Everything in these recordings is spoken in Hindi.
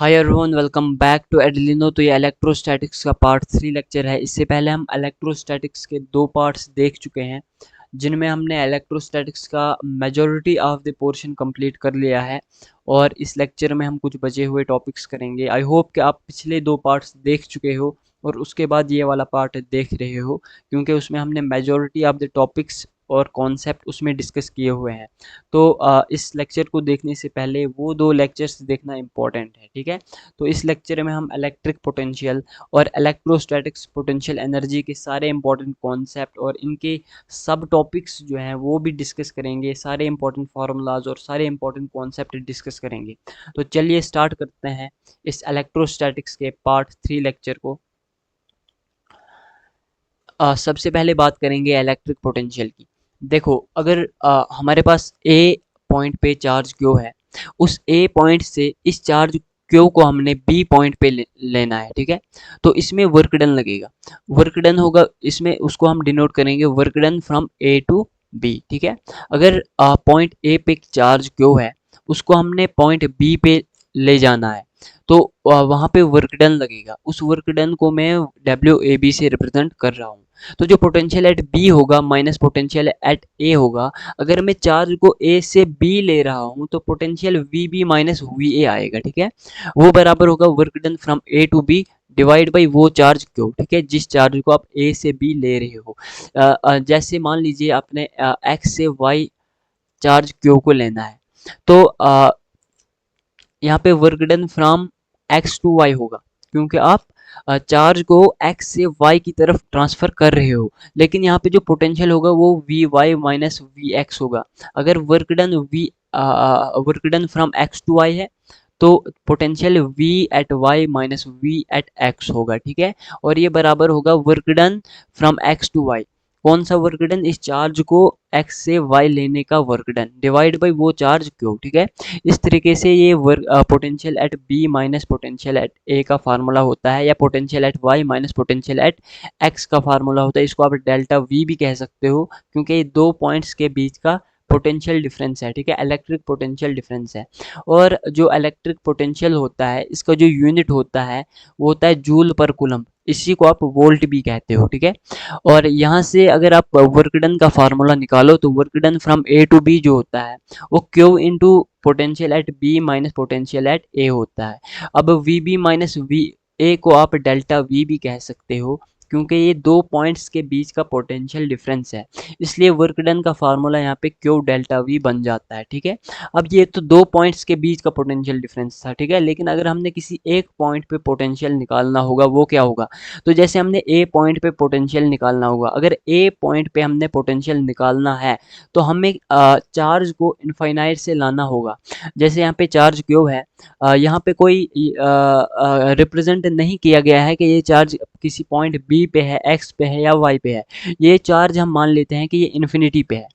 Hi everyone, welcome back to एडलिनो। तो ये इलेक्ट्रोस्टैटिक्स का पार्ट 3 लेक्चर है। इससे पहले हम इलेक्ट्रोस्टैटिक्स के दो पार्ट्स देख चुके हैं, जिनमें हमने इलेक्ट्रोस्टैटिक्स का majority of the portion complete कर लिया है। और इस लेक्चर में हम कुछ बचे हुए टॉपिक्स करेंगे। आई होप कि आप पिछले दो पार्ट्स देख चुके हो और उसके बाद ये वाला पार्ट देख रहे हो, क्योंकि उसमें हमने मेजॉरिटी ऑफ द टॉपिक्स और कॉन्सेप्ट उसमें डिस्कस किए हुए हैं। तो इस लेक्चर को देखने से पहले वो दो लेक्चर्स देखना इम्पोर्टेंट है, ठीक है। तो इस लेक्चर में हम इलेक्ट्रिक पोटेंशियल और इलेक्ट्रोस्टैटिक्स पोटेंशियल एनर्जी के सारे इंपॉर्टेंट कॉन्सेप्ट और इनके सब टॉपिक्स जो हैं वो भी डिस्कस करेंगे। सारे इंपॉर्टेंट फार्मूलाज और सारे इंपॉर्टेंट कॉन्सेप्ट डिस्कस करेंगे। तो चलिए स्टार्ट करते हैं इस इलेक्ट्रोस्टैटिक्स के पार्ट 3 लेक्चर को। सबसे पहले बात करेंगे इलेक्ट्रिक पोटेंशियल की। देखो, अगर हमारे पास ए पॉइंट पे चार्ज क्यू है, उस ए पॉइंट से इस चार्ज क्यू को हमने बी पॉइंट पे लेना है, ठीक है। तो इसमें वर्क डन लगेगा। वर्क डन होगा इसमें, उसको हम डिनोट करेंगे work done from A to B, ठीक है। अगर पॉइंट ए पे चार्ज क्यू है, उसको हमने पॉइंट बी पे ले जाना है, तो वहाँ पे वर्क डन लगेगा। उस वर्क डन को मैं डब्ल्यू ए बी से रिप्रेजेंट कर रहा हूँ। तो जो पोटेंशियल एट बी होगा माइनस पोटेंशियल एट ए होगा। अगर मैं चार्ज को ए से बी ले रहा हूँ तो potential V B minus V A आएगा, ठीक है। वो बराबर होगा work done from A to B divide by वो चार्ज क्यू, ठीक है, जिस चार्ज को आप ए से बी ले रहे हो। जैसे मान लीजिए आपने एक्स से वाई चार्ज क्यू को लेना है, तो यहाँ पे work done from X to Y होगा, क्योंकि आप चार्ज को एक्स से वाई की तरफ ट्रांसफर कर रहे हो। लेकिन यहाँ पे जो पोटेंशियल होगा वो V Y minus V X होगा। अगर work done from X to Y है, तो potential v at y minus v at x होगा, ठीक है। और ये बराबर होगा work done from x to y। कौन सा वर्क डन? इस चार्ज को x से y लेने का वर्क डन डिवाइड बाई वो चार्ज q, ठीक है। इस तरीके से ये work potential at b minus potential eight a का फार्मूला होता है, या potential at y minus potential eight x का फार्मूला होता है। इसको आप डेल्टा v भी कह सकते हो, क्योंकि ये दो पॉइंट्स के बीच का पोटेंशियल डिफरेंस है, ठीक है, इलेक्ट्रिक पोटेंशियल डिफरेंस है। और जो इलेक्ट्रिक पोटेंशियल होता है, इसका जो यूनिट होता है वो होता है जूल पर कूलम। इसी को आप वोल्ट भी कहते हो, ठीक है। और यहाँ से अगर आप वर्क डन का फार्मूला निकालो तो work done from A to B जो होता है वो Q into potential at B minus potential at A होता है। अब V B minus V A को आप डेल्टा वी भी कह सकते हो, क्योंकि ये दो पॉइंट्स के बीच का पोटेंशियल डिफरेंस है। इसलिए वर्क डन का फार्मूला यहाँ पे क्यू डेल्टा वी बन जाता है, ठीक है। अब ये तो दो पॉइंट्स के बीच का पोटेंशियल डिफरेंस था, ठीक है। लेकिन अगर हमने किसी एक पॉइंट पे पोटेंशियल निकालना होगा, वो क्या होगा? तो जैसे हमने ए पॉइंट पे पोटेंशियल निकालना होगा, अगर ए पॉइंट पे हमने पोटेंशियल निकालना है तो हमें चार्ज को इनफाइनाइट से लाना होगा। जैसे यहाँ पे चार्ज क्यू है, यहाँ पे कोई रिप्रेजेंट नहीं किया गया है कि ये चार्ज किसी पॉइंट बी पे है, एक्स पे है या वाई पे है। ये चार्ज हम मान लेते हैं कि ये इन्फिनिटी पे है।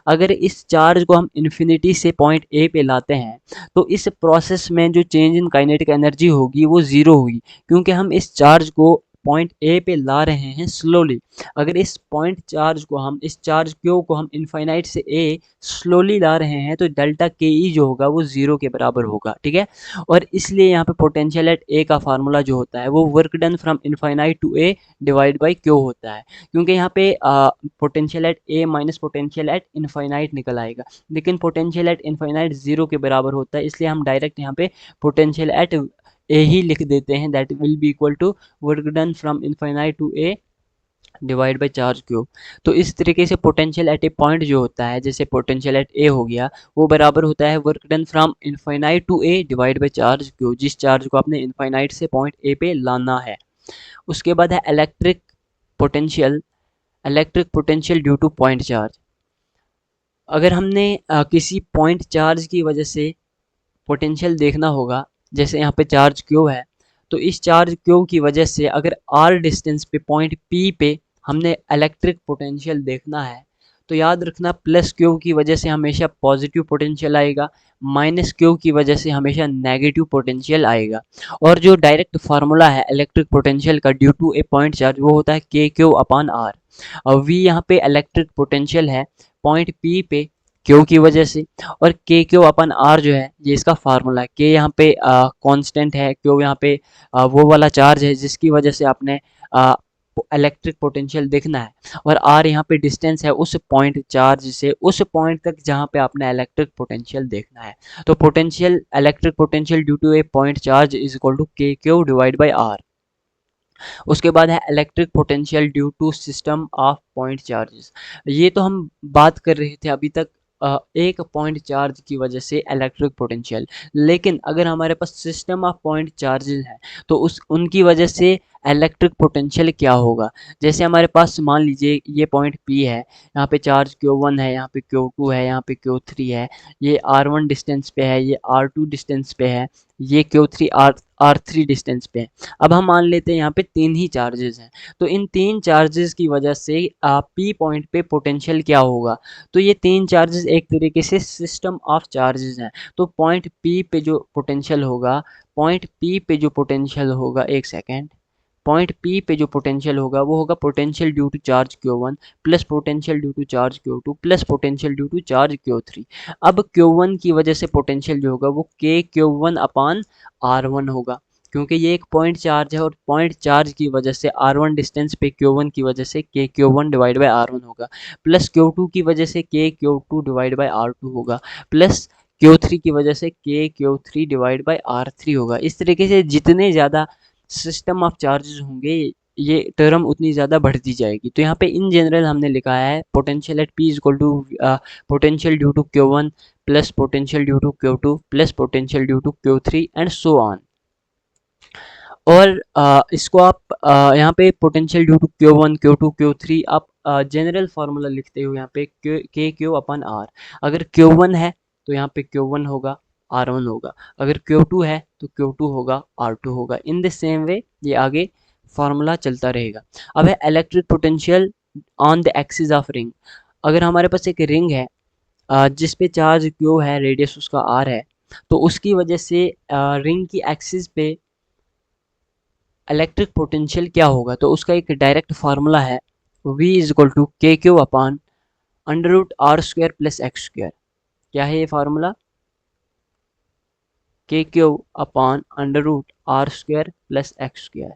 अगर इस चार्ज को हम इन्फिनिटी से पॉइंट ए पे लाते हैं तो इस प्रोसेस में जो चेंज इन काइनेटिक एनर्जी होगी वो ज़ीरो होगी, क्योंकि हम इस चार्ज को पॉइंट ए पे ला रहे हैं स्लोली। अगर इस चार्ज क्यू को हम इनफाइनाइट से ए स्लोली ला रहे हैं तो डेल्टा के ई जो होगा वो ज़ीरो के बराबर होगा, ठीक है। और इसलिए यहाँ पे पोटेंशियल एट ए का फार्मूला जो होता है वो work done from infinite to A divide by Q होता है, क्योंकि यहाँ पे potential at A minus potential at infinite निकल आएगा। लेकिन पोटेंशियल एट इनफाइनाइट जीरो के बराबर होता है, इसलिए हम डायरेक्ट यहाँ पे पोटेंशियल एट ए ही लिख देते हैं, that will be equal to work done from infinite to A divide by charge Q. तो इस तरीके से पोटेंशियल एट ए पॉइंट जो होता है, जैसे पोटेंशियल एट ए हो गया, वो बराबर होता है work done from infinite to A divide by charge Q, जिस चार्ज को आपने इनफाइनाइट से पॉइंट ए पे लाना है। उसके बाद है electric potential due two point charge. अगर हमने किसी पॉइंट चार्ज की वजह से पोटेंशियल देखना होगा, जैसे यहाँ पे चार्ज क्यू है, तो इस चार्ज क्यू की वजह से अगर आर डिस्टेंस पे पॉइंट पी पे हमने इलेक्ट्रिक पोटेंशियल देखना है, तो याद रखना प्लस क्यू की वजह से हमेशा पॉजिटिव पोटेंशियल आएगा, माइनस क्यू की वजह से हमेशा नेगेटिव पोटेंशियल आएगा। और जो डायरेक्ट फार्मूला है इलेक्ट्रिक पोटेंशियल का due to a point charge वो होता है के क्यू अपॉन आर। और वी यहाँ पे इलेक्ट्रिक पोटेंशियल है, पॉइंट पी पे क्यू की वजह से। और के क्यू अपन आर जो है ये इसका फार्मूला है। के यहाँ पे कांस्टेंट है, क्यू यहाँ पे वो वाला चार्ज है जिसकी वजह से आपने इलेक्ट्रिक पोटेंशियल देखना है, और आर यहाँ पे डिस्टेंस है उस पॉइंट चार्ज से उस पॉइंट तक जहाँ पे आपने इलेक्ट्रिक पोटेंशियल देखना है। तो potential, electric potential due to a point charge is equal to K Q divide by R. उसके बाद है electric potential due to system of point charges. ये तो हम बात कर रहे थे अभी तक एक पॉइंट चार्ज की वजह से इलेक्ट्रिक पोटेंशियल, लेकिन अगर हमारे पास सिस्टम ऑफ पॉइंट चार्जेस है तो उस उनकी वजह से इलेक्ट्रिक पोटेंशियल क्या होगा। जैसे हमारे पास मान लीजिए ये पॉइंट P है, यहाँ पे चार्ज Q1 है, यहाँ पे Q2 है, यहाँ पे Q3 है, ये R1 डिस्टेंस पे है, ये R2 डिस्टेंस पे है, ये Q3 R3 डिस्टेंस पे है। अब हम मान लेते हैं यहाँ पे तीन ही चार्जेस हैं, तो इन तीन चार्जेस की वजह से P पॉइंट पे पोटेंशियल क्या होगा। तो ये तीन चार्जेस एक तरीके से सिस्टम ऑफ चार्जेस हैं। तो पॉइंट P पे जो पोटेंशियल होगा, पॉइंट P पे जो पोटेंशियल होगा, एक सेकेंड, पॉइंट P पे जो पोटेंशियल होगा वो होगा potential due to charge Q1 plus potential due to charge Q2 plus potential due to charge Q3। अब Q1 की वजह से पोटेंशियल जो होगा वो K Q1 अपान R1 होगा, क्योंकि ये एक पॉइंट चार्ज है और पॉइंट चार्ज की वजह से R1 डिस्टेंस पे Q1 की वजह से K Q1 divide by R1 होगा, प्लस Q2 की वजह से K Q2 divide by R2 होगा, प्लस Q3 की वजह से K Q3 divide by R3 होगा। इस तरीके से जितने ज़्यादा सिस्टम ऑफ चार्जेस होंगे ये टर्म उतनी ज़्यादा बढ़ती जाएगी। तो यहाँ पे इन जनरल हमने लिखा है potential at P is equal to potential due to Q1 plus potential due to Q2 plus potential due to Q3 and so on. और इसको आप यहाँ पे potential due to Q1 Q2 Q3 आप जनरल फार्मूला लिखते हो यहाँ पे के क्यू अपन आर। अगर Q1 है तो यहाँ पे Q1 होगा, R1 होगा, अगर Q2 है तो Q2 होगा, R2 होगा। इन द सेम वे ये आगे फार्मूला चलता रहेगा। अब है electric potential on the axis of ring. अगर हमारे पास एक रिंग है जिस पे चार्ज Q है, रेडियस उसका R है, तो उसकी वजह से रिंग की एक्सिस पे इलेक्ट्रिक पोटेंशियल क्या होगा। तो उसका एक डायरेक्ट फार्मूला है, V is equal to K Q upon under root R square plus X square. क्या है ये formula? K Q upon under root R square plus X square.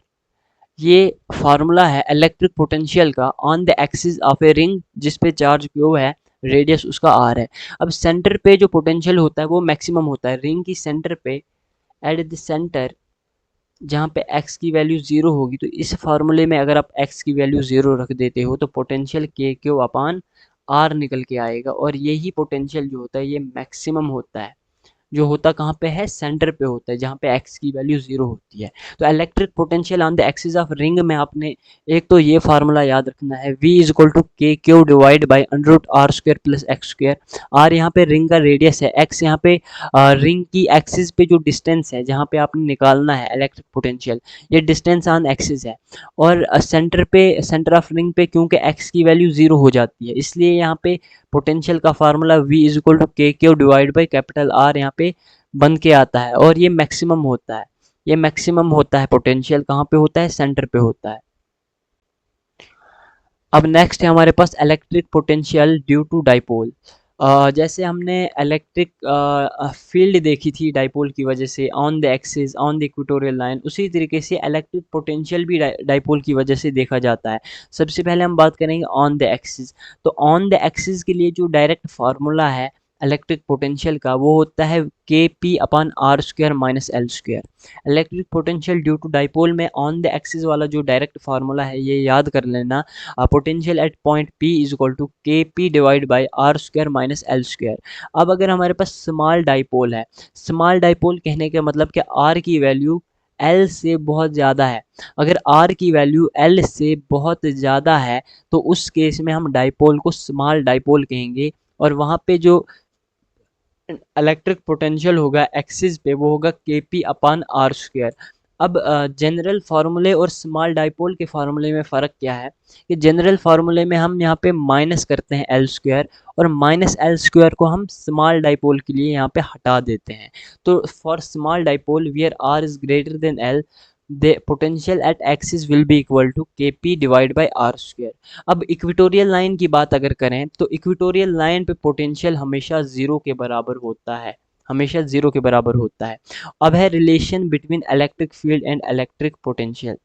ये फार्मूला है इलेक्ट्रिक पोटेंशियल का on the axis of a ring जिस पे चार्ज क्यू है, रेडियस उसका आर है। अब सेंटर पे जो पोटेंशियल होता है वो मैक्सिमम होता है रिंग की सेंटर पे, एट द सेंटर जहाँ पे x की वैल्यू ज़ीरो होगी। तो इस फार्मूले में अगर आप x की वैल्यू ज़ीरो रख देते हो तो potential K Q upon are निकल के आएगा, और यही पोटेंशियल जो होता है ये मैक्सिमम होता है, जो होता कहाँ पे है, सेंटर पे होता है जहाँ पे x की वैल्यू जीरो होती है। तो electric potential on the axis of ring में आपने एक तो ये फार्मूला याद रखना है, v is equal to K Q divide by under root R square plus X square. R यहाँ पे रिंग का रेडियस है, x यहाँ पे रिंग की एक्सिस पे जो डिस्टेंस है जहाँ पे आपने निकालना है इलेक्ट्रिक पोटेंशियल, ये डिस्टेंस ऑन एक्सिस है। और सेंटर पे, सेंटर ऑफ रिंग पे क्योंकि x की वैल्यू जीरो हो जाती है, इसलिए यहाँ पे पोटेंशियल का formula v is equal to K Q divide by capital R यहाँ पे बन के आता है, और ये मैक्सिमम होता है। ये मैक्सिमम होता है पोटेंशियल कहाँ पे होता है, सेंटर पे होता है। अब नेक्स्ट है हमारे पास electric potential due to dipole. जैसे हमने इलेक्ट्रिक फील्ड देखी थी डाइपोल की वजह से on the axis on the equatorial line, उसी तरीके से इलेक्ट्रिक पोटेंशियल भी डाइपोल की वजह से देखा जाता है। सबसे पहले हम बात करेंगे ऑन द एक्सिस। तो ऑन द एक्सिस के लिए जो डायरेक्ट फार्मूला है इलेक्ट्रिक पोटेंशियल का वो होता है K P upon R square minus L square. Electric potential due to dipole में ऑन द एक्सिस वाला जो डायरेक्ट फार्मूला है ये याद कर लेना, potential at point P is equal to K P divide by R square minus L square. अब अगर हमारे पास स्मॉल डाइपोल है, स्मॉल डाइपोल कहने का मतलब कि R की वैल्यू L से बहुत ज़्यादा है, अगर R की वैल्यू L से बहुत ज़्यादा है तो उस केस में हम डाइपोल को स्मॉल डाइपोल कहेंगे, और वहाँ पे जो इलेक्ट्रिक पोटेंशियल होगा एक्सिस पे वो होगा के पी अपान आर स्क्वायर। अब जनरल फार्मूले और स्मॉल डाइपोल के फार्मूले में फ़र्क क्या है कि जनरल फार्मूले में हम यहाँ पे माइनस करते हैं एल स्क्वायर, और माइनस एल स्क्वायर को हम स्मॉल डाइपोल के लिए यहाँ पे हटा देते हैं। तो for small dipole where R is greater than L, the potential at axis will be equal to kp divide by R square. अब इक्वेटोरियल लाइन की बात अगर करें तो इक्वेटोरियल लाइन पे पोटेंशियल हमेशा जीरो के बराबर होता है, हमेशा जीरो के बराबर होता है। अब है relation between electric field and electric potential.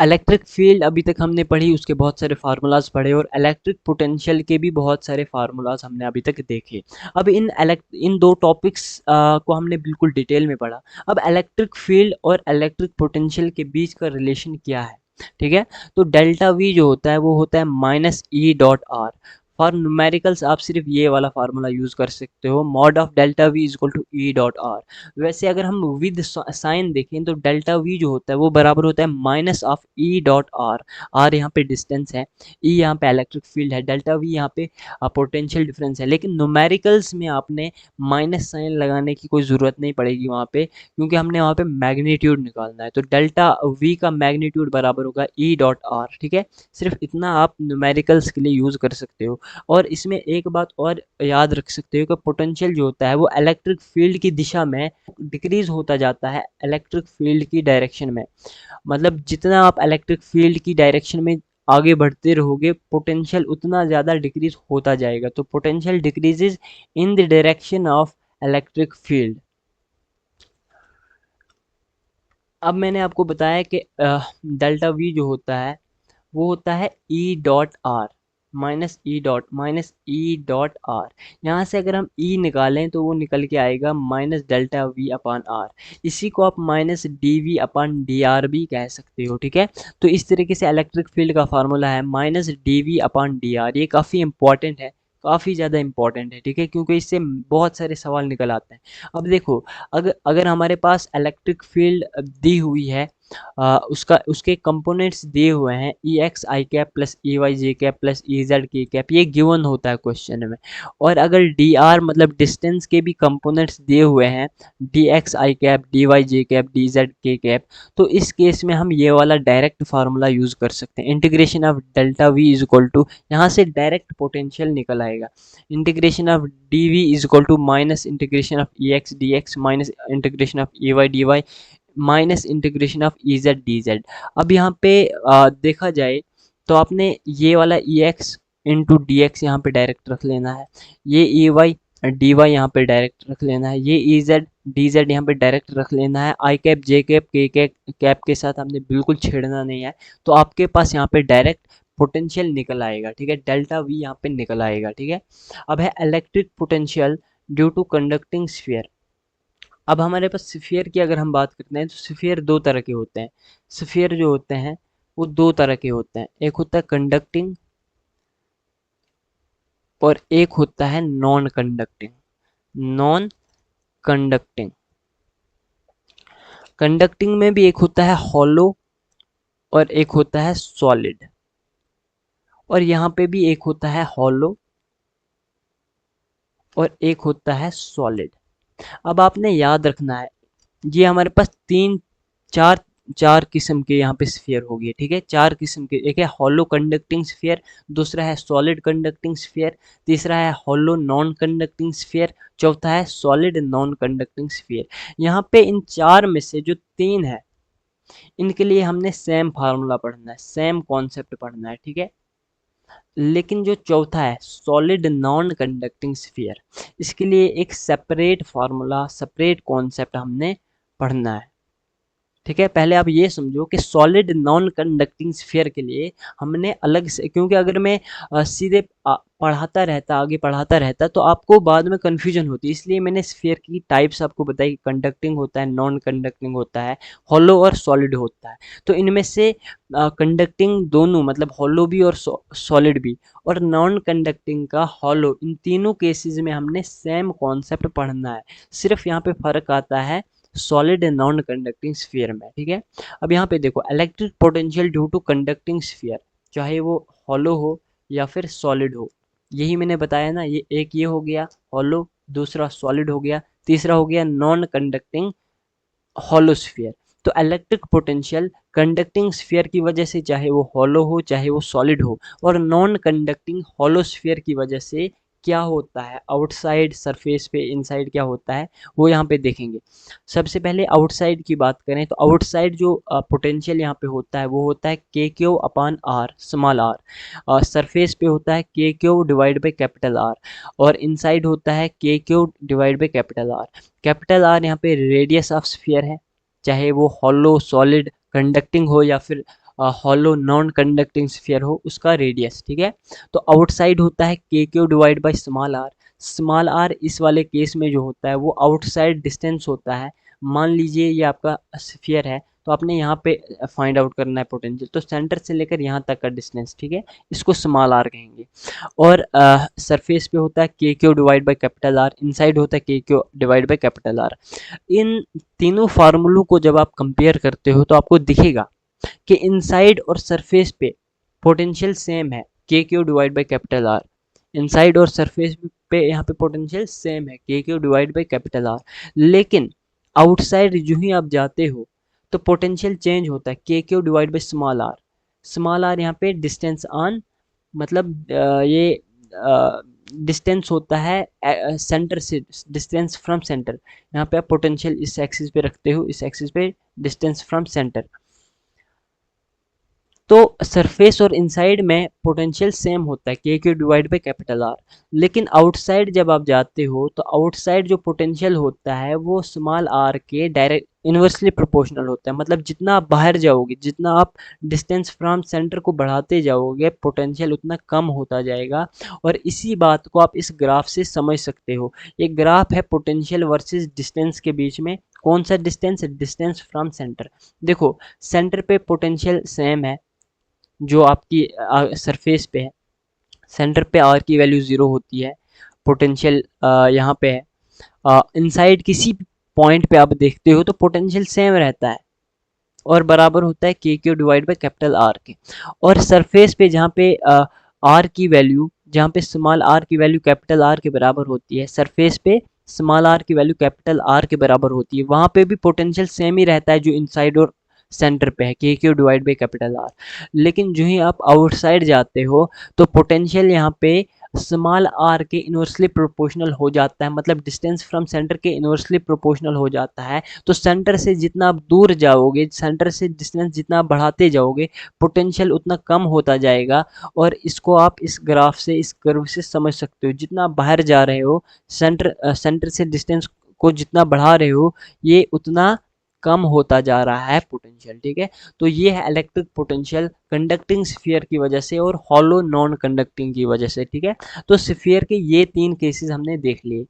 Electric field अभी तक हमने पढ़ी, उसके बहुत सारे फार्मूलाज पढ़े, और इलेक्ट्रिक पोटेंशियल के भी बहुत सारे फार्मूलाज हमने अभी तक देखे। अब इन दो टॉपिक्स को हमने बिल्कुल डिटेल में पढ़ा। अब इलेक्ट्रिक फील्ड और इलेक्ट्रिक पोटेंशियल के बीच का रिलेशन क्या है, ठीक है। तो डेल्टा वी जो होता है वो होता है minus E dot R. For numericals आप सिर्फ ये वाला फार्मूला यूज कर सकते हो, mod of delta V is equal to E dot R. वैसे अगर हम विद साइन देखें तो डेल्टा वी जो होता है वो बराबर होता है minus of E dot R. R यहाँ पे डिस्टेंस है, ई यहाँ पे इलेक्ट्रिक फील्ड है, डेल्टा वी यहाँ पे पोटेंशियल डिफरेंस है। लेकिन न्यूमेरिकल्स में आपने माइनस साइन लगाने की कोई ज़रूरत नहीं पड़ेगी वहाँ पे, क्योंकि हमने वहाँ पे मैग्नीट्यूड निकालना है। तो डेल्टा वी का मैग्नीट्यूड बराबर होगा ई डॉट आर, ठीक है। सिर्फ इतना आप न्यूमेरिकल्स के लिए यूज़ कर सकते हो। और इसमें एक बात और याद रख सकते हो कि पोटेंशियल जो होता है वो इलेक्ट्रिक फील्ड की दिशा में डिक्रीज होता जाता है, इलेक्ट्रिक फील्ड की डायरेक्शन में। मतलब जितना आप इलेक्ट्रिक फील्ड की डायरेक्शन में आगे बढ़ते रहोगे पोटेंशियल उतना ज़्यादा डिक्रीज होता जाएगा। तो potential decreases in the direction of electric field. अब मैंने आपको बताया कि डेल्टा वी जो होता है वो होता है ई dot are minus E dot are. यहाँ से अगर हम ई निकालें तो वो निकल के आएगा minus delta V upon R. इसी को आप minus D V upon D R भी कह सकते हो, ठीक है। तो इस तरीके से इलेक्ट्रिक फील्ड का फार्मूला है minus D V upon D are. ये काफ़ी इंपॉर्टेंट है, काफ़ी ज़्यादा इंपॉर्टेंट है, ठीक है, क्योंकि इससे बहुत सारे सवाल निकल आते हैं। अब देखो, अगर अगर हमारे पास इलेक्ट्रिक फील्ड दी हुई है, उसका उसके कंपोनेंट्स दिए हुए हैं ई एक्स आई कैप प्लस ई वाई जे कैप प्लस ई जेड के कैप, ये गिवन होता है क्वेश्चन में। और अगर डी आर मतलब डिस्टेंस के भी कंपोनेंट्स दिए हुए हैं डी एक्स आई कैप डी वाई जे कैप डी जेड के कैप, तो इस केस में हम ये वाला डायरेक्ट फार्मूला यूज कर सकते हैं। Integration of delta V is equal to, यहाँ से डायरेक्ट पोटेंशियल निकल आएगा, integration of D V is equal to minus integration of E X D X minus integration of E Y D Y minus integration of E Z D Z. अब यहाँ पे देखा जाए तो आपने ये वाला E X into D X यहाँ पे डायरेक्ट रख लेना है, ये ई वाई डी वाई यहाँ पे डायरेक्ट रख लेना है, ये ई जेड डी जेड यहाँ पे डायरेक्ट रख लेना है। आई कैप जे कैप के कैप के साथ हमने बिल्कुल छेड़ना नहीं है। तो आपके पास यहाँ पे डायरेक्ट पोटेंशियल निकल आएगा, ठीक है, डेल्टा वी यहाँ पे निकल आएगा, ठीक है। अब है electric potential due to conducting sphere. अब हमारे पास स्फीयर की अगर हम बात करते हैं तो स्फीयर दो तरह के होते हैं। स्फीयर जो होते हैं वो दो तरह के होते हैं, एक होता है कंडक्टिंग और एक होता है non conducting. Non conducting, conducting में भी एक होता है हॉलो और एक होता है सॉलिड, और यहाँ पे भी एक होता है हॉलो और एक होता है सॉलिड। अब आपने याद रखना है ये हमारे पास तीन चार चार किस्म के यहाँ पे स्फीयर हो गए, ठीक है, चार किस्म के। एक है हॉलो कंडक्टिंग स्फीयर, दूसरा है सॉलिड कंडक्टिंग स्फीयर, तीसरा है हॉलो नॉन कंडक्टिंग स्फीयर, चौथा है सॉलिड नॉन कंडक्टिंग स्फीयर। यहाँ पे इन चार में से जो तीन है इनके लिए हमने सेम फार्मूला पढ़ना है, सेम कॉन्सेप्ट पढ़ना है, ठीक है। लेकिन जो चौथा है सॉलिड नॉन कंडक्टिंग स्फीयर, इसके लिए एक सेपरेट फार्मूला सेपरेट कॉन्सेप्ट हमने पढ़ना है, ठीक है। पहले आप ये समझो कि सॉलिड नॉन कंडक्टिंग स्फीयर के लिए हमने अलग से, क्योंकि अगर मैं सीधे पढ़ाता रहता आगे पढ़ाता रहता तो आपको बाद में कन्फ्यूजन होती, इसलिए मैंने स्फीयर की टाइप्स आपको बताई। कंडक्टिंग होता है, नॉन कंडक्टिंग होता है, हॉलो और सॉलिड होता है। तो इनमें से कंडक्टिंग दोनों मतलब हॉलो भी और सॉलिड भी और नॉन कंडक्टिंग का हॉलो, इन तीनों केसेस में हमने सेम कॉन्सेप्ट पढ़ना है। सिर्फ यहाँ पे फर्क आता है solid and non conducting sphere में, ठीक है। अब यहाँ पे देखो electric potential due to conducting sphere, चाहे वो हॉलो हो या फिर सॉलिड हो, यही मैंने बताया ना। ये एक ये हो गया हॉलो, दूसरा सॉलिड हो गया, तीसरा हो गया नॉन कंडक्टिंग हॉलो स्फीयर। तो इलेक्ट्रिक पोटेंशियल कंडक्टिंग स्फीयर की वजह से चाहे वो हॉलो हो चाहे वो सॉलिड हो, और नॉन कंडक्टिंग हॉलो स्फीयर की वजह से क्या होता है आउटसाइड सरफेस पे, इनसाइड क्या होता है, वो यहाँ पे देखेंगे। सबसे पहले आउटसाइड की बात करें तो आउटसाइड जो पोटेंशियल यहाँ पे होता है वो होता है K Q upon R, small R. Surface पे होता है K Q divide by capital R, और इनसाइड होता है K Q divide by capital R. Capital R यहाँ पे रेडियस ऑफ स्फीयर है, चाहे वो हॉलो सॉलिड कंडक्टिंग हो या फिर हॉलो नॉन कंडक्टिंग स्फीयर हो, उसका रेडियस, ठीक है। तो आउटसाइड होता है K Q divide by small R. Small R इस वाले केस में जो होता है वो आउटसाइड डिस्टेंस होता है। मान लीजिए ये आपका स्फीयर है, तो आपने यहाँ पे फाइंड आउट करना है पोटेंशियल, तो सेंटर से लेकर यहाँ तक का डिस्टेंस, ठीक है, इसको स्मॉल आर कहेंगे। और सरफेस पे होता है K Q divide by capital R, inside होता है K Q divide by capital R. इन तीनों फार्मूलों को जब आप कंपेयर करते हो तो आपको दिखेगा कि इनसाइड और सरफेस पे पोटेंशियल सेम है, K Q divide by capital R. Inside और सरफेस पे यहाँ पे पोटेंशियल सेम है, K Q divide by capital are. लेकिन आउटसाइड जो ही आप जाते हो तो पोटेंशियल चेंज होता है, K Q divide by small R. Small R यहाँ पे डिस्टेंस ऑन, मतलब ये डिस्टेंस होता है सेंटर से, डिस्टेंस फ्रॉम सेंटर। यहाँ पे आप पोटेंशियल इस एक्सिस पे रखते हो, इस एक्सिस पे डिस्टेंस फ्रॉम सेंटर। तो सरफेस और इनसाइड में पोटेंशियल सेम होता है, K Q divide by capital are. लेकिन आउटसाइड जब आप जाते हो तो आउटसाइड जो पोटेंशियल होता है वो स्मॉल आर के डायरेक्ट इन्वर्सली प्रोपोर्शनल होता है। मतलब जितना आप बाहर जाओगे, जितना आप डिस्टेंस फ्रॉम सेंटर को बढ़ाते जाओगे, पोटेंशियल उतना कम होता जाएगा। और इसी बात को आप इस ग्राफ से समझ सकते हो। ये ग्राफ है पोटेंशियल वर्सेस डिस्टेंस के बीच में। कौन सा डिस्टेंस? Distance from centre. देखो सेंटर पे पोटेंशियल सेम है जो आपकी सरफेस पे है, सेंटर पे आर की वैल्यू ज़ीरो होती है, पोटेंशियल यहाँ पे है। इनसाइड किसी पॉइंट पे आप देखते हो तो पोटेंशियल सेम रहता है और बराबर होता है K Q divide by capital R के। और सरफेस पे जहाँ पे आर की वैल्यू, जहाँ पे स्मॉल आर की वैल्यू कैपिटल आर के बराबर होती है, सरफेस पे स्मॉल आर की वैल्यू कैपिटल आर के बराबर होती है, वहाँ पे भी पोटेंशियल सेम ही रहता है जो इनसाइड और सेंटर पे है, K Q divide by capital are. लेकिन जो ही आप आउटसाइड जाते हो तो पोटेंशियल यहाँ पे स्मॉल आर के इन्वर्सली प्रोपोर्शनल हो जाता है, मतलब डिस्टेंस फ्रॉम सेंटर के इन्वर्सली प्रोपोर्शनल हो जाता है। तो सेंटर से जितना आप दूर जाओगे, सेंटर से डिस्टेंस जितना आप बढ़ाते जाओगे, पोटेंशियल उतना कम होता जाएगा। और इसको आप इस ग्राफ से, इस कर्व से समझ सकते हो। जितना आप बाहर जा रहे हो, सेंटर से डिस्टेंस को जितना बढ़ा रहे हो, ये उतना कम होता जा रहा है पोटेंशियल, ठीक है। तो ये है इलेक्ट्रिक पोटेंशियल कंडक्टिंग स्फीयर की वजह से और हॉलो नॉन कंडक्टिंग की वजह से, ठीक है। तो स्फीयर के ये तीन केसेस हमने देख लिए।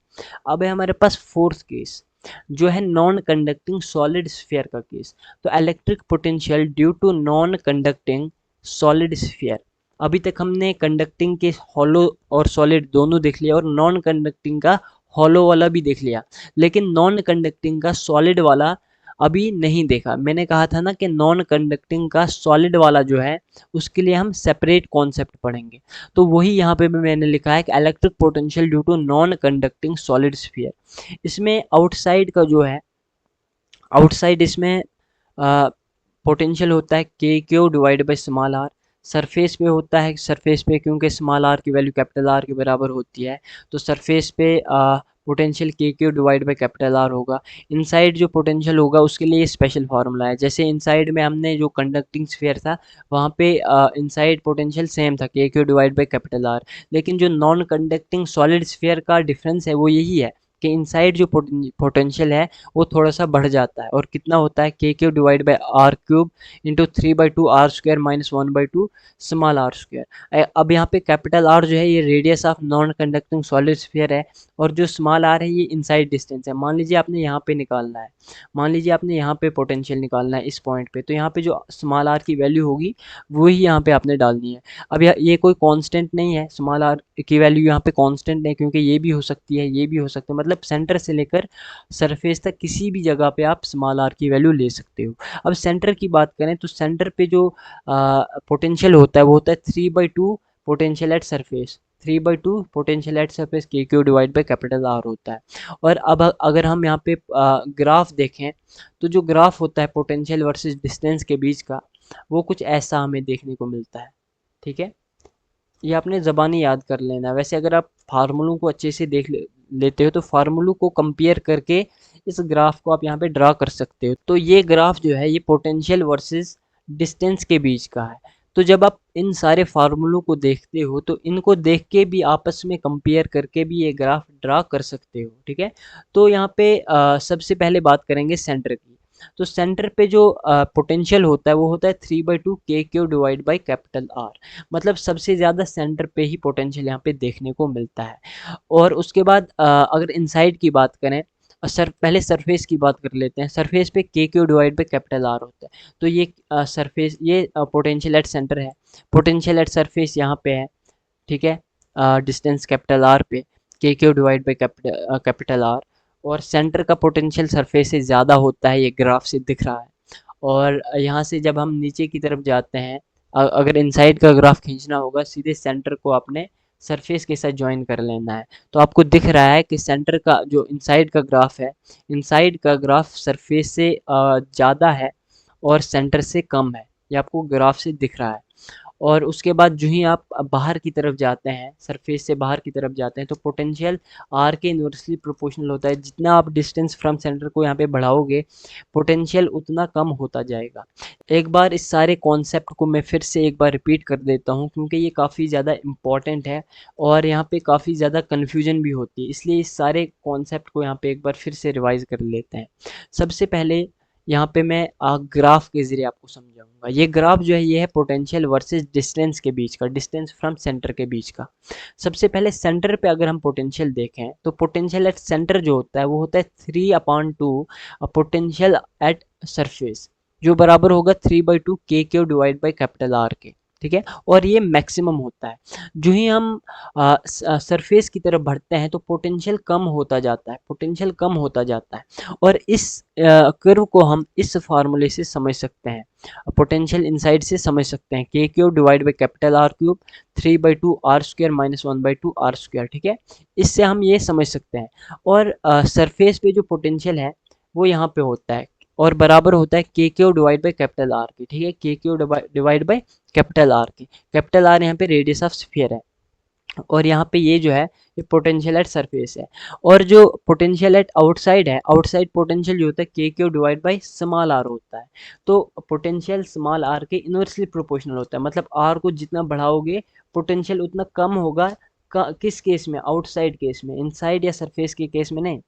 अब है हमारे पास फोर्थ केस, जो है नॉन कंडक्टिंग सॉलिड स्फीयर का केस। तो electric potential due to non conducting solid sphere. अभी तक हमने कंडक्टिंग के हॉलो और सॉलिड दोनों देख लिया और नॉन कंडक्टिंग का हॉलो वाला भी देख लिया, लेकिन नॉन कंडक्टिंग का सॉलिड वाला अभी नहीं देखा। मैंने कहा था ना कि नॉन कंडक्टिंग का सॉलिड वाला जो है उसके लिए हम सेपरेट कॉन्सेप्ट पढ़ेंगे। तो वही यहाँ पे भी मैंने लिखा है कि electric potential due to non conducting solid sphere. इसमें आउटसाइड का जो है, आउटसाइड इसमें पोटेंशियल होता है K Q divide by small R. Surface पे होता है, सरफेस पे क्योंकि स्मॉल आर की वैल्यू कैपिटल आर के बराबर होती है, तो सरफेस पे potential K Q divide by capital R होगा। इनसाइड जो पोटेंशियल होगा उसके लिए स्पेशल फार्मूला है। जैसे इनसाइड में हमने जो कंडक्टिंग स्फीयर था वहाँ पे इनसाइड पोटेंशियल सेम था, के Q divide by capital are. लेकिन जो नॉन कंडक्टिंग सॉलिड स्फीयर का डिफरेंस है वो यही है कि इनसाइड जो पोटेंशियल है वो थोड़ा सा बढ़ जाता है, और कितना होता है, K Q divide by R cube into 3/2 R square minus 1/2 small R square. अब यहाँ पे कैपिटल आर जो है ये radius of non conducting solid sphere है, और जो स्मॉल आर है ये इनसाइड डिस्टेंस है। मान लीजिए आपने यहाँ पे निकालना है, मान लीजिए आपने यहाँ पे पोटेंशियल निकालना है इस पॉइंट पे, तो यहाँ पे जो स्मॉल आर की वैल्यू होगी वही यहाँ पे आपने डालनी है। अब ये कोई कांस्टेंट नहीं है, स्मॉल आर की वैल्यू यहाँ पे कांस्टेंट है, क्योंकि ये भी हो सकती है, ये भी हो सकता है। मतलब सेंटर से लेकर सरफेस तक किसी भी जगह पे आप स्मॉल आर की वैल्यू ले सकते हो। अब सेंटर की बात करें तो सेंटर पे जो पोटेंशियल होता है वो होता है 3/2 potential at surface, 3/2 potential at surface के Q divide by capital R होता है। और अब अगर हम यहाँ पे ग्राफ देखें तो जो ग्राफ होता है पोटेंशियल वर्सेस डिस्टेंस के बीच का, वो कुछ ऐसा हमें देखने को मिलता है, ठीक है। ये आपने ज़बानी याद कर लेना है। वैसे अगर आप फार्मूलों को अच्छे से लेते हो तो फार्मूलों को कंपेयर करके इस ग्राफ को आप यहाँ पे ड्रा कर सकते हो। तो ये ग्राफ जो है ये पोटेंशियल वर्सेस डिस्टेंस के बीच का है। तो जब आप इन सारे फार्मूलों को देखते हो तो इनको देख के भी आपस में कंपेयर करके भी ये ग्राफ ड्रा कर सकते हो, ठीक है। तो यहाँ पे सबसे पहले बात करेंगे सेंटर की। तो सेंटर पे जो पोटेंशियल होता है वो होता है 3/2 के Q divide by capital are. मतलब सबसे ज़्यादा सेंटर पे ही पोटेंशियल यहाँ पे देखने को मिलता है। और उसके बाद अगर इनसाइड की बात करें, पहले सरफेस की बात कर लेते हैं। सरफेस पे के Q divide by capital R होता है। तो ये सरफेस, ये पोटेंशियल एट सेंटर है। पोटेंशियल एट सरफेस यहाँ पे है, ठीक है। डिस्टेंस कैपिटल आर पे के Q divide by capital R. और सेंटर का पोटेंशियल सरफेस से ज़्यादा होता है, ये ग्राफ से दिख रहा है। और यहाँ से जब हम नीचे की तरफ जाते हैं, अगर इनसाइड का ग्राफ खींचना होगा, सीधे सेंटर को आपने सरफेस के साथ ज्वाइन कर लेना है। तो आपको दिख रहा है कि सेंटर का जो इनसाइड का ग्राफ है, इनसाइड का ग्राफ सरफेस से ज़्यादा है और सेंटर से कम है। ये आपको ग्राफ से दिख रहा है। और उसके बाद जो ही आप बाहर की तरफ जाते हैं, सरफेस से बाहर की तरफ जाते हैं, तो पोटेंशियल आर के इन्वर्सली प्रोपोर्शनल होता है। जितना आप डिस्टेंस फ्रॉम सेंटर को यहाँ पे बढ़ाओगे, पोटेंशियल उतना कम होता जाएगा। एक बार इस सारे कॉन्सेप्ट को मैं फिर से एक बार रिपीट कर देता हूँ, क्योंकि ये काफ़ी ज़्यादा इम्पॉर्टेंट है और यहाँ पे काफ़ी ज़्यादा कन्फ्यूजन भी होती है। इसलिए इस सारे कॉन्सेप्ट को यहाँ पे एक बार फिर से रिवाइज कर लेते हैं। सबसे पहले यहाँ पे मैं ग्राफ के ज़रिए आपको समझाऊंगा। ये ग्राफ जो है ये है पोटेंशियल वर्सेस डिस्टेंस के बीच का, डिस्टेंस फ्रॉम सेंटर के बीच का। सबसे पहले सेंटर पे अगर हम पोटेंशियल देखें तो पोटेंशियल एट सेंटर जो होता है वो होता है 3/2 पोटेंशियल एट सरफेस, जो बराबर होगा 3/2 के Q divide by capital R के, ठीक है। और ये मैक्सिमम होता है। जो ही हम सरफेस की तरफ बढ़ते हैं तो पोटेंशियल कम होता जाता है, पोटेंशियल कम होता जाता है। और इस कर्व को हम इस फार्मूले से समझ सकते हैं, पोटेंशियल इनसाइड से समझ सकते हैं, K cube divide by capital R cube 3/2 R square minus 1/2 R square, ठीक है। इससे हम ये समझ सकते हैं। और सरफेस पे जो पोटेंशियल है वो यहाँ पे होता है और बराबर होता है K Q divide by capital are की, ठीक है। K Q divide by capital are की। कैपिटल आर यहाँ पे रेडियस ऑफ स्फीयर है और यहाँ पे ये जो है ये पोटेंशियल एट सरफेस है। और जो पोटेंशियल एट आउटसाइड है, आउटसाइड पोटेंशियल जो होता है K Q divide by small R होता है। तो पोटेंशियल स्मॉल आर के इनवर्सली प्रोपोर्शनल होता है। मतलब आर को जितना बढ़ाओगे पोटेंशियल उतना कम होगा। किस केस में? आउटसाइड केस में। इनसाइड या सरफेस के केस में नहीं,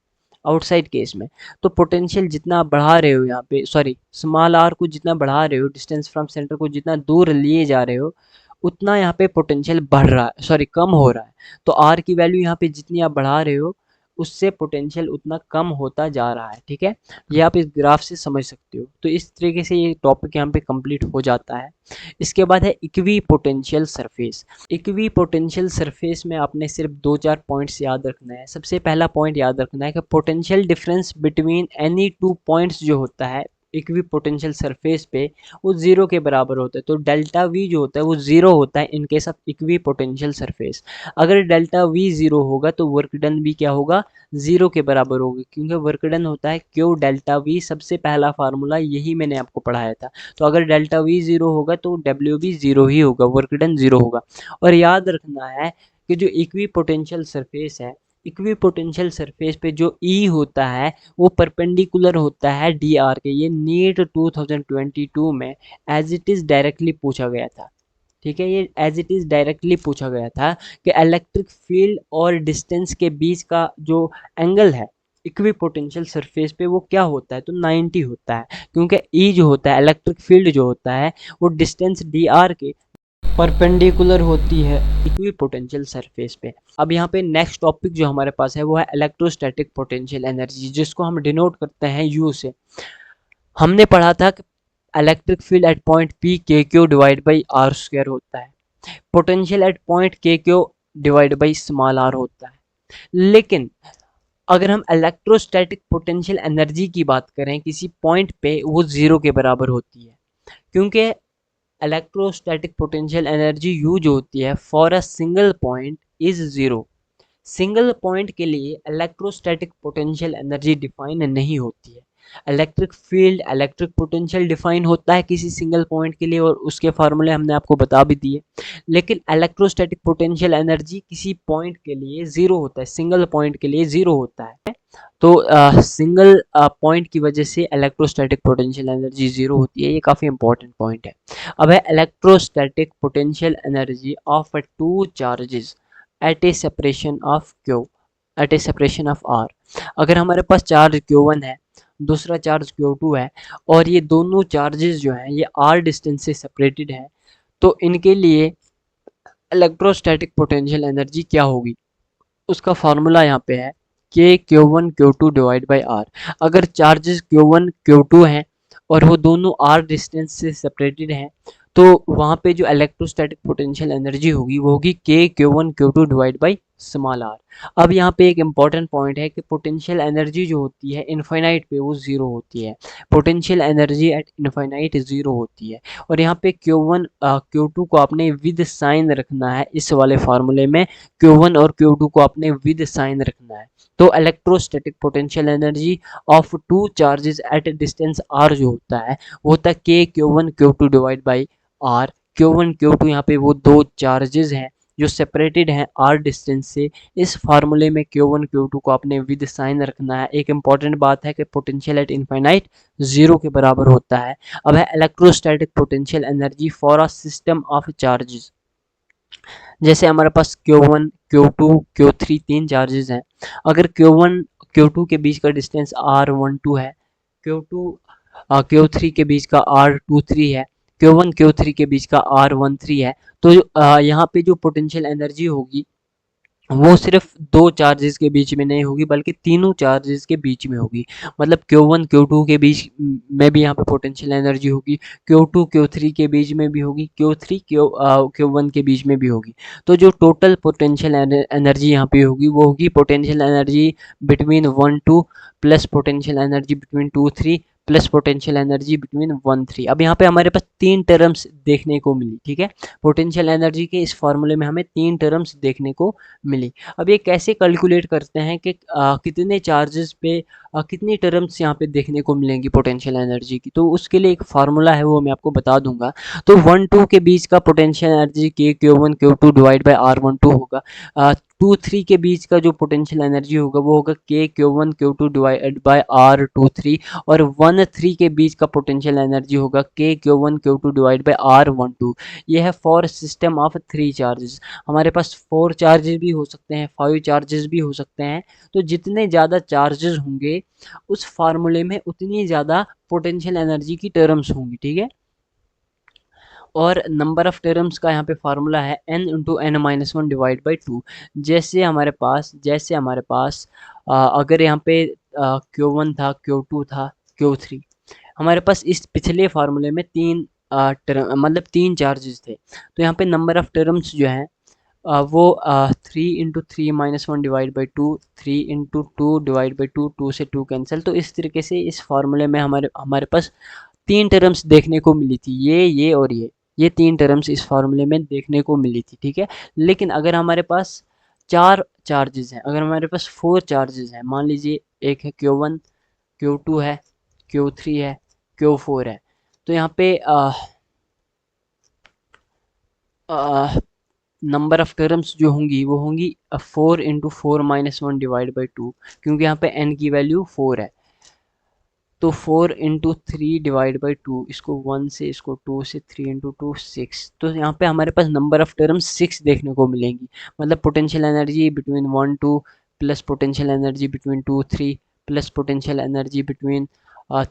आउटसाइड केस में। तो पोटेंशियल जितना आप बढ़ा रहे हो यहाँ पे, सॉरी, स्मॉल आर को जितना बढ़ा रहे हो, डिस्टेंस फ्रॉम सेंटर को जितना दूर लिए जा रहे हो, उतना यहाँ पे पोटेंशियल बढ़ रहा है, सॉरी कम हो रहा है। तो आर की वैल्यू यहाँ पे जितनी आप बढ़ा रहे हो उससे पोटेंशियल उतना कम होता जा रहा है, ठीक है। ये आप इस ग्राफ से समझ सकते हो। तो इस तरीके से ये टॉपिक यहाँ पे कंप्लीट हो जाता है। इसके बाद है equi potential surface. Equi potential surface में आपने सिर्फ 2-4 पॉइंट्स याद रखना है। सबसे पहला पॉइंट याद रखना है कि potential difference between any two points जो होता है इक्वी पोटेंशियल सरफेस पे, वो जीरो के बराबर होता है। तो डेल्टा वी जो होता है वो जीरो होता है in case of equi potential surface. अगर डेल्टा वी जीरो होगा तो वर्क डन भी क्या होगा? जीरो के बराबर होगा, क्योंकि वर्क डन होता है क्यू डेल्टा वी। सबसे पहला फार्मूला यही मैंने आपको पढ़ाया था। तो अगर डेल्टा वी जीरो होगा तो डब्ल्यू भी जीरो ही होगा, वर्क डन जीरो होगा। और याद रखना है कि जो इक्वी पोटेंशियल सरफेस है, इक्वी पोटेंशियल सरफेस पे जो ई होता है वो परपेंडिकुलर होता है डी आर के। ये नीट 2022 में एज इट इज़ डायरेक्टली पूछा गया था, ठीक है। ये एज इट इज़ डायरेक्टली पूछा गया था कि इलेक्ट्रिक फील्ड और डिस्टेंस के बीच का जो एंगल है इक्वी पोटेंशियल सरफेस पे वो क्या होता है? तो 90 होता है, क्योंकि ई जो होता है, इलेक्ट्रिक फील्ड जो होता है, वो डिस्टेंस डी आर के परपेंडिकुलर होती है इक्वी पोटेंशियल सरफेस पे। अब यहाँ पे नेक्स्ट टॉपिक जो हमारे पास है वो है इलेक्ट्रोस्टैटिक पोटेंशियल एनर्जी, जिसको हम डिनोट करते हैं यू से। हमने पढ़ा था कि electric field at point P के Q divide by R square होता है, पोटेंशियल एट पॉइंट के Q divide by small R होता है। लेकिन अगर हम इलेक्ट्रोस्टैटिक पोटेंशियल एनर्जी की बात करें किसी पॉइंट पे, वो जीरो के बराबर होती है, क्योंकि इलेक्ट्रोस्टैटिक पोटेंशियल एनर्जी यू जो होती है for a single point is zero. Single point के लिए इलेक्ट्रोस्टैटिक पोटेंशियल एनर्जी डिफाइन नहीं होती है। Electric field, electric potential define होता है किसी सिंगल पॉइंट के लिए और उसके फार्मूले हमने आपको बता भी दिए। लेकिन इलेक्ट्रोस्टैटिक पोटेंशियल एनर्जी किसी पॉइंट के लिए जीरो होता है, सिंगल पॉइंट के लिए जीरो होता है। तो सिंगल पॉइंट की वजह से इलेक्ट्रोस्टैटिक पोटेंशियल एनर्जी जीरो होती है, ये काफी इंपॉर्टेंट पॉइंट है। अब है electrostatic potential energy of two charges at a separation of Q, at a separation of R. अगर हमारे पास चार्ज Q1 है, दूसरा चार्ज Q2 है, और ये दोनों चार्जेस जो हैं ये r डिस्टेंस से सेपरेटेड हैं, तो इनके लिए इलेक्ट्रोस्टैटिक पोटेंशियल एनर्जी क्या होगी, उसका फार्मूला यहाँ पे है कि Q1 Q2 divide by R. अगर चार्जेस Q1 Q2 हैं और वो दोनों r डिस्टेंस से सेपरेटेड हैं, तो वहाँ पे जो इलेक्ट्रोस्टैटिक पोटेंशियल एनर्जी होगी वो होगी K Q1 Q2 divide by small r। अब यहाँ पे एक इम्पॉर्टेंट पॉइंट है कि पोटेंशियल एनर्जी जो होती है इनफाइनाइट पे वो ज़ीरो होती है, potential energy eight infinite zero होती है। और यहाँ पे Q1 Q2 को आपने विद साइन रखना है, इस वाले फार्मूले में Q1 और Q2 को आपने विद साइन रखना है। तो electrostatic potential energy of two charges at distance r जो होता है वो होता है K Q1 Q2 divide by r। Q1 Q2 यहाँ पे वो दो चार्जेस हैं जो सेपरेटेड हैं r डिस्टेंस से। इस फार्मूले में Q1 Q2 को आपने विद साइन रखना है। एक इंपॉर्टेंट बात है कि पोटेंशियल एट इनफाइनाइट जीरो के बराबर होता है। अब है electrostatic potential energy for a system of charges. जैसे हमारे पास Q1 Q2 Q3 तीन चार्जेस हैं। अगर Q1 Q2 के बीच का डिस्टेंस r12 है, Q2 Q3 के बीच का r23 है, Q1 Q3 के बीच का r13 है, तो यहाँ पे जो पोटेंशियल एनर्जी होगी वो सिर्फ दो चार्जेस के बीच में नहीं होगी बल्कि तीनों चार्जेस के बीच में होगी। मतलब Q1 Q2 के बीच में भी यहाँ पे पोटेंशियल एनर्जी होगी, Q2 Q3 के बीच में भी होगी, Q3 Q1 के बीच में भी होगी। तो जो टोटल पोटेंशियल एनर्जी यहाँ पे होगी वो होगी potential energy between 1-2 plus potential energy between 2-3 plus potential energy between 1-3। अब यहाँ पे हमारे पास तीन टर्म्स देखने को मिली, ठीक है। पोटेंशियल एनर्जी के इस फॉर्मूले में हमें तीन टर्म्स देखने को मिली। अब ये कैसे कैलकुलेट करते हैं कि कितने चार्जेस पे कितनी टर्म्स यहाँ पे देखने को मिलेंगी पोटेंशियल एनर्जी की, तो उसके लिए एक फार्मूला है वो मैं आपको बता दूंगा। तो 1-2 के बीच का पोटेंशियल एनर्जी के Q1 Q2 divide by R12 होगा। 2-3 के बीच का जो पोटेंशियल एनर्जी होगा वो होगा K Q1 Q2 divide by R23। और 1-3 के बीच का पोटेंशियल एनर्जी होगा K Q1 Q2 divide by R12। ये है फॉर सिस्टम ऑफ 3 चार्जेस। हमारे पास 4 चार्जेस भी हो सकते हैं, 5 चार्जेस भी हो सकते हैं। तो जितने ज़्यादा चार्जेस होंगे उस फार्मूले में उतनी ज़्यादा पोटेंशियल एनर्जी की टर्म्स होंगी, ठीक है। और नंबर ऑफ टर्म्स का यहाँ पे फार्मूला है n into N minus one divide by two. जैसे हमारे पास अगर यहाँ पे Q1 था, Q2 था, Q3, हमारे पास इस पिछले फार्मूले में तीन मतलब तीन चार्जेस थे। तो यहाँ पे नंबर ऑफ टर्म्स जो हैं वो 3 × 3 - 1 divide by to, 3 × 2 divide by to, 2 से 2 कैंसिल। तो इस तरीके से इस फार्मूले में हमारे हमारे पास तीन टर्म्स देखने को मिली थी, ये और ये तीन टर्म्स इस फार्मूले में देखने को मिली थी, ठीक है। लेकिन अगर हमारे पास चार चार्जेस हैं, अगर हमारे पास 4 चार्जेस हैं, मान लीजिए एक है Q1, Q2 है, Q3 है, Q4 है, तो यहाँ पे नंबर ऑफ टर्म्स जो होंगी वो होंगी 4 × 4 - 1 डिवाइड बाई टू, क्योंकि यहाँ पे n की वैल्यू 4 है। तो 4 × 3 डिवाइड बाई टू, इसको 1 से, इसको 2 से, 3 × 2 6। तो यहाँ पे हमारे पास नंबर ऑफ टर्म्स 6 देखने को मिलेंगी। मतलब potential energy between 1-2 plus potential energy between 2-3 plus potential energy between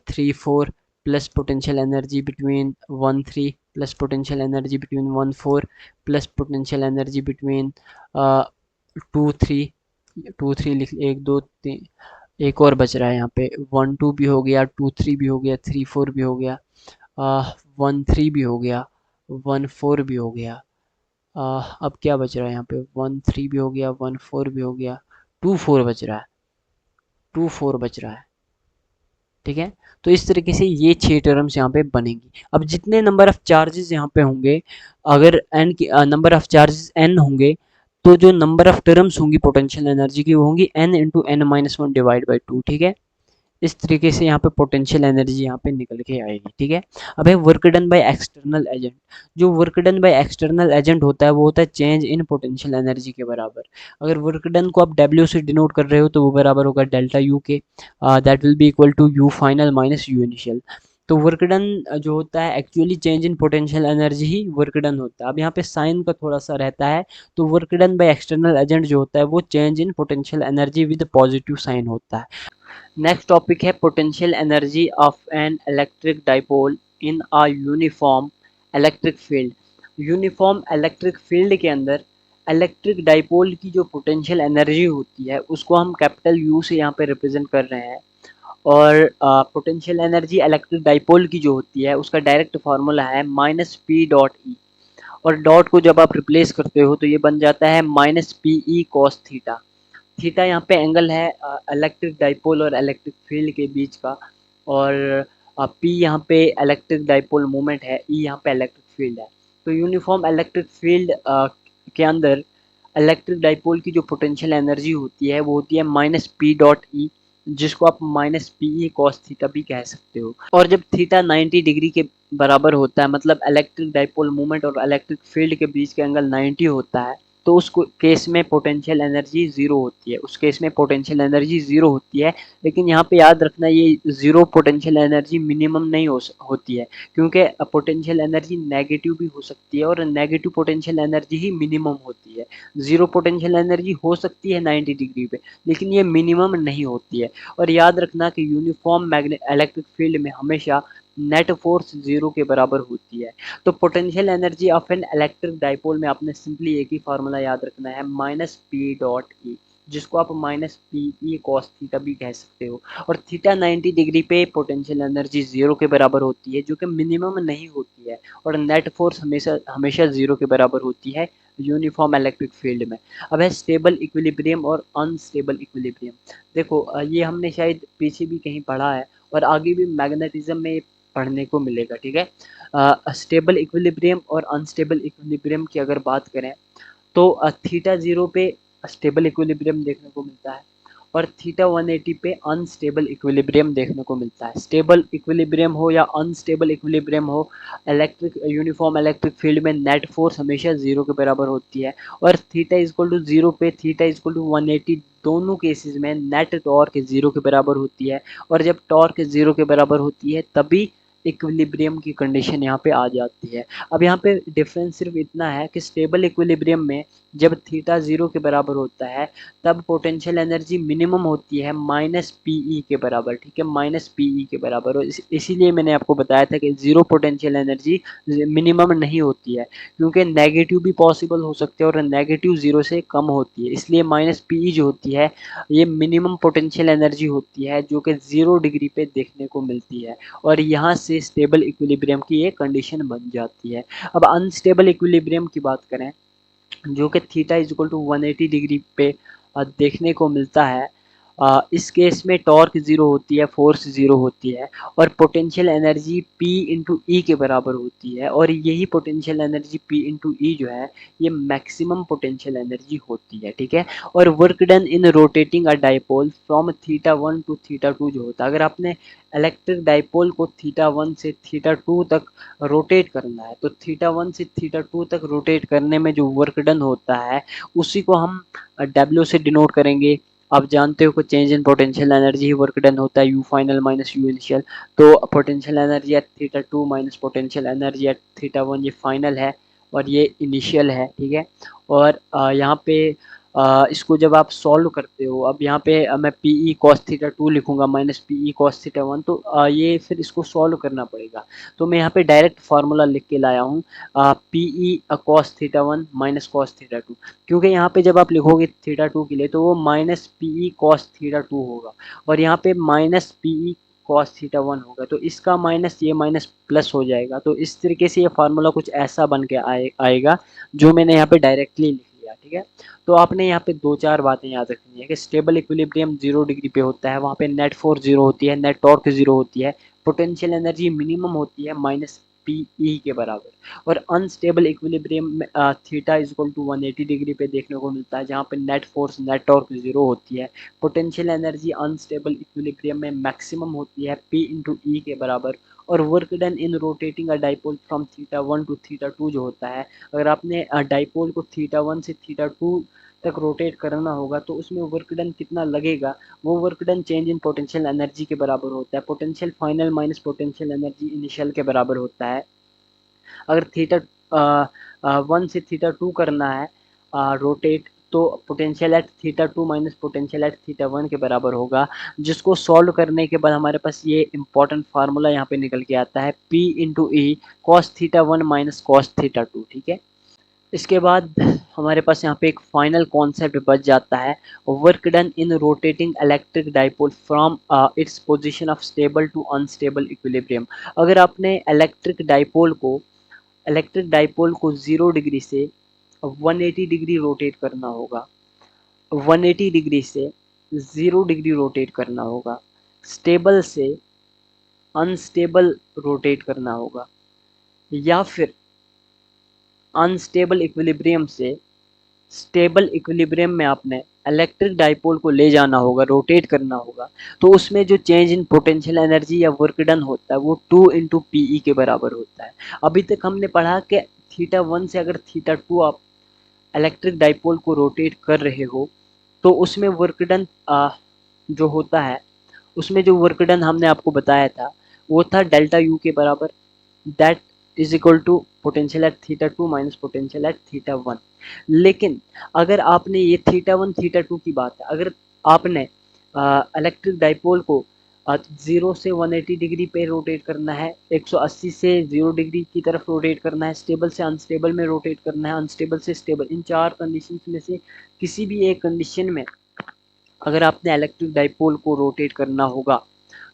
3-4 plus potential energy between 1-3 plus potential energy between 1-4 plus potential energy between 2-3। 2-3 लिख, 1-2-3, एक और बच रहा है यहाँ पे, 1-2 भी हो गया, 2-3 भी हो गया, 3-4 भी हो गया, 1-3 भी हो गया, 1-4 भी हो गया। अब क्या बच रहा है यहाँ पे, 1-3 भी हो गया, 1-4 भी हो गया, 2-4 बच रहा है, 2-4 बच रहा है, ठीक है। तो इस तरीके से ये 6 टर्म्स यहाँ पे बनेंगी। अब जितने नंबर ऑफ चार्जेस यहाँ पे होंगे, अगर n की नंबर ऑफ चार्जेस n होंगे, तो जो नंबर ऑफ टर्म्स होंगी पोटेंशियल एनर्जी की वो होंगी n × n - 1 divide by to, ठीक है। इस तरीके से यहाँ पे पोटेंशियल एनर्जी यहाँ पे निकल के आएगी, ठीक है। अब है work done by external agent. जो work done by external agent होता है वो होता है चेंज इन पोटेंशियल एनर्जी के बराबर। अगर वर्क डन को आप डब्ल्यू से डिनोट कर रहे हो तो वो बराबर होगा डेल्टा यू के, that will be equal to U final minus U initial. तो वर्क डन जो होता है actually change in potential energy ही वर्क डन होता है। अब यहाँ पे साइन का थोड़ा सा रहता है, तो work done by external agent जो होता है वो change in potential energy with positive sign होता है। नेक्स्ट टॉपिक है potential energy of an electric dipole in a uniform electric field. Uniform electric field के अंदर इलेक्ट्रिक डाइपोल की जो पोटेंशियल एनर्जी होती है उसको हम कैपिटल यू से यहाँ पे रिप्रेजेंट कर रहे हैं। और पोटेंशियल एनर्जी इलेक्ट्रिक डाइपोल की जो होती है उसका डायरेक्ट फार्मूला है माइनस पी डॉट ई। और डॉट को जब आप रिप्लेस करते हो तो ये बन जाता है minus P E cos theta. Theta यहाँ पे एंगल है इलेक्ट्रिक डाइपोल और इलेक्ट्रिक फील्ड के बीच का, और पी यहाँ पे इलेक्ट्रिक डाइपोल मोमेंट है, ई यहाँ पे इलेक्ट्रिक फील्ड है। तो यूनिफॉर्म इलेक्ट्रिक फील्ड के अंदर इलेक्ट्रिक डाइपोल की जो पोटेंशियल एनर्जी होती है वो होती है माइनस पी डॉट ई, जिसको आप minus P E cos theta भी कह सकते हो। और जब थीटा 90 डिग्री के बराबर होता है, मतलब इलेक्ट्रिक डाइपोल मोमेंट और इलेक्ट्रिक फील्ड के बीच का एंगल 90 होता है, तो उस केस में पोटेंशियल एनर्जी जीरो होती है। उस केस में पोटेंशियल एनर्जी जीरो होती है। लेकिन यहाँ पे याद रखना ये जीरो पोटेंशियल एनर्जी मिनिमम नहीं होती है, क्योंकि पोटेंशियल एनर्जी नेगेटिव भी हो सकती है और नेगेटिव पोटेंशियल एनर्जी ही मिनिमम होती है। जीरो पोटेंशियल एनर्जी हो सकती है 90 डिग्री पे, लेकिन ये मिनिमम नहीं होती है। और याद रखना कि यूनिफॉर्म इलेक्ट्रिक फील्ड में हमेशा नेट फोर्स जीरो के बराबर होती है। तो potential energy of an electric dipole में आपने सिंपली एक ही फार्मूला याद रखना है माइनस पी डॉट ई, जिसको आप minus P E cos theta भी कह सकते हो। और थीटा 90 डिग्री पे पोटेंशियल एनर्जी जीरो के बराबर होती है, जो कि मिनिमम नहीं होती है। और नेट फोर्स हमेशा हमेशा जीरो के बराबर होती है यूनिफॉर्म इलेक्ट्रिक फील्ड में। अब है स्टेबल इक्विलिब्रियम और अनस्टेबल इक्विलिब्रियम। देखो ये हमने शायद पीछे भी कहीं पढ़ा है और आगे भी मैग्नेटिज्म में पढ़ने को मिलेगा, ठीक है। स्टेबल इक्विलिब्रियम और अनस्टेबल इक्विलिब्रियम की अगर बात करें तो थीटा जीरो पे स्टेबल इक्विलिब्रियम देखने को मिलता है और थीटा 180 पे अनस्टेबल इक्विलिब्रियम देखने को मिलता है। स्टेबल इक्विलिब्रियम हो या अनस्टेबल इक्विलिब्रियम हो, इलेक्ट्रिक यूनिफॉर्म इलेक्ट्रिक फील्ड में नेट फोर्स हमेशा जीरो के बराबर होती है। और थीटा इजक्वल टू जीरो पे थीटा इजक्वल टू 180 दोनों केसेस में नेट टॉर्क जीरो के बराबर होती है। और जब टॉर्क जीरो के बराबर होती है तभी इक्विलिब्रियम की कंडीशन यहाँ पे आ जाती है। अब यहाँ पे डिफरेंस सिर्फ इतना है कि स्टेबल इक्विलिब्रियम में जब थीटा जीरो के बराबर होता है तब पोटेंशियल एनर्जी मिनिमम होती है माइनस पीई के बराबर, ठीक है, माइनस पीई के बराबर। और इसीलिए मैंने आपको बताया था कि जीरो पोटेंशियल एनर्जी मिनिमम नहीं होती है, क्योंकि नेगेटिव भी पॉसिबल हो सकते हैं और नेगेटिव जीरो से कम होती है। इसलिए माइनस पीई जो होती है ये मिनिमम पोटेंशियल एनर्जी होती है, जो कि 0 डिग्री पे देखने को मिलती है। और यहाँ से स्टेबल इक्विलिब्रियम की एक कंडीशन बन जाती है। अब अनस्टेबल इक्विलिब्रियम की बात करें, जो कि theta is equal to 180 degree पे देखने को मिलता है। इस केस में टॉर्क जीरो होती है, फोर्स जीरो होती है और potential energy P into E के बराबर होती है। और यही पोटेंशियल एनर्जी P इंटू ई जो है ये मैक्सिमम पोटेंशियल एनर्जी होती है, ठीक है। और work done in rotating a dipole from theta 1 to theta 2 जो होता है, अगर आपने इलेक्ट्रिक डाइपोल को थीटा 1 से थीटा 2 तक रोटेट करना है तो थीटा 1 से थीटा 2 तक रोटेट करने में जो वर्क डन होता है उसी को हम W से डिनोट करेंगे। आप जानते हो कि चेंज इन पोटेंशियल एनर्जी ही वर्क डन होता है, U final minus U initial. तो potential energy at theta 2 minus potential energy at theta 1 ये फाइनल है और ये इनिशियल है, ठीक है। और यहाँ पे इसको जब आप सॉल्व करते हो, अब यहाँ पे मैं पी ई कॉस थीटा 2 लिखूंगा minus P E cos theta 1, तो ये फिर इसको सॉल्व करना पड़ेगा। तो मैं यहाँ पे डायरेक्ट फार्मूला लिख के लाया हूँ P E cos theta 1 minus cos theta 2, क्योंकि यहाँ पे जब आप लिखोगे थीटा 2 के लिए तो वो minus P E cos theta 2 होगा और यहाँ पे minus P E cos theta 1 होगा, तो इसका माइनस ये माइनस प्लस हो जाएगा। तो इस तरीके से ये फार्मूला कुछ ऐसा बन के आएगा जो मैंने यहाँ पे डायरेक्टली लिख लिया, ठीक है। तो आपने यहाँ पे दो चार बातें याद रखनी है कि स्टेबल इक्विलिब्रियम 0 डिग्री पे होता है, वहाँ पे नेट फोर्स जीरो होती है, नेट टॉर्क जीरो होती है, पोटेंशियल एनर्जी मिनिमम होती है माइनस पी के बराबर। और अनस्टेबल इक्विलिब्रियम में theta is equal to 180 degree पे देखने को मिलता है, जहाँ पे net force net torque zero होती है। पोटेंशियल एनर्जी अनस्टेबल इक्विलिब्रियम में मैक्सिमम होती है पी इंटू ई के बराबर। और work done in rotating a dipole from theta 1 to theta 2 जो होता है, अगर आपने डाइपोल को थीटा 1 से थीटा 2 तक रोटेट करना होगा तो उसमें वर्क डन कितना लगेगा, वो work done change in potential energy के बराबर होता है। Potential final minus potential energy initial के बराबर होता है। अगर थीटा 1 से थीटा 2 करना है रोटेट, तो potential at theta 2 minus potential at theta 1 के बराबर होगा, जिसको सॉल्व करने के बाद हमारे पास ये इंपॉर्टेंट फार्मूला यहाँ पे निकल के आता है P into E cos theta 1 minus cos theta 2। ठीक है, इसके बाद हमारे पास यहाँ पे एक फाइनल कॉन्सेप्ट बच जाता है, work done in rotating electric dipole from its position of stable to unstable equilibrium. अगर आपने इलेक्ट्रिक डाइपोल को 0 डिग्री से 180 डिग्री रोटेट करना होगा, 180 डिग्री से 0 डिग्री रोटेट करना होगा, स्टेबल से अनस्टेबल रोटेट करना होगा, या फिर अनस्टेबल इक्विलिब्रियम से स्टेबल इक्विलिब्रियम में आपने इलेक्ट्रिक डाइपोल को ले जाना होगा, रोटेट करना होगा, तो उसमें जो चेंज इन पोटेंशियल एनर्जी या वर्क डन होता है वो 2 इंटू पीई के बराबर होता है। अभी तक हमने पढ़ा कि थीटा 1 से अगर थीटा 2 आप इलेक्ट्रिक डाइपोल को रोटेट कर रहे हो तो उसमें वर्क डन जो होता है, उसमें जो वर्क डन हमने आपको बताया था वो था डेल्टा यू के बराबर, that is equal to potential at theta 2 minus potential at theta 1। लेकिन अगर आपने ये थीटा 1 थीटा 2 की बात है, अगर आपने इलेक्ट्रिक डाइपोल को 0 से 180 डिग्री पे रोटेट करना है, 180 से 0 डिग्री की तरफ रोटेट करना है, स्टेबल से अनस्टेबल में रोटेट करना है, अनस्टेबल से स्टेबल, इन चार कंडीशन में से किसी भी एक कंडीशन में अगर आपने इलेक्ट्रिक डाइपोल को रोटेट करना होगा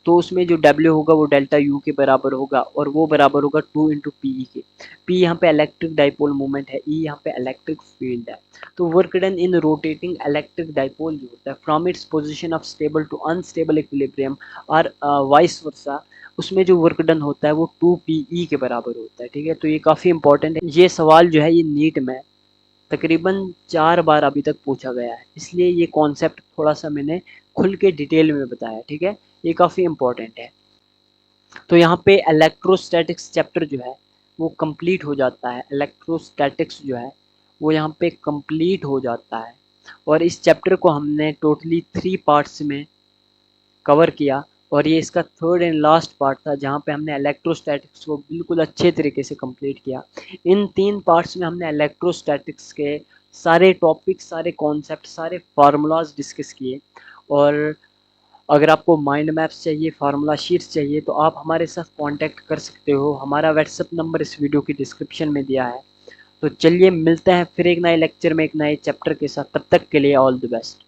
तो उसमें जो W होगा वो डेल्टा U के बराबर होगा, और वो बराबर होगा 2 इंटू पी के। P यहाँ पे इलेक्ट्रिक डाइपोल मोमेंट है, E यहाँ पे इलेक्ट्रिक फील्ड है। तो work done in rotating electric dipole जो होता है from its position of stable to unstable equilibrium और वाइस वर्सा, उसमें जो वर्क डन होता है वो 2PE के बराबर होता है। ठीक है, तो ये काफ़ी इंपॉर्टेंट है। ये सवाल जो है ये नीट में तकरीबन 4 बार अभी तक पूछा गया है, इसलिए ये कॉन्सेप्ट थोड़ा सा मैंने खुल के डिटेल में बताया। ठीक है, ये काफ़ी इंपॉर्टेंट है। तो यहाँ पे इलेक्ट्रोस्टैटिक्स चैप्टर जो है वो कंप्लीट हो जाता है, इलेक्ट्रोस्टैटिक्स जो है वो यहाँ पे कंप्लीट हो जाता है। और इस चैप्टर को हमने टोटली 3 पार्ट्स में कवर किया, और ये इसका थर्ड एंड लास्ट पार्ट था जहाँ पे हमने इलेक्ट्रोस्टैटिक्स को बिल्कुल अच्छे तरीके से कंप्लीट किया। इन 3 पार्ट्स में हमने इलेक्ट्रोस्टैटिक्स के सारे टॉपिक, सारे कॉन्सेप्ट, सारे फार्मूलाज डिस्कस किए। और अगर आपको माइंड मैप्स चाहिए, फार्मूला शीट्स चाहिए, तो आप हमारे साथ कांटेक्ट कर सकते हो। हमारा व्हाट्सएप नंबर इस वीडियो की डिस्क्रिप्शन में दिया है। तो चलिए मिलते हैं फिर एक नए लेक्चर में एक नए चैप्टर के साथ, तब तक के लिए ऑल द बेस्ट।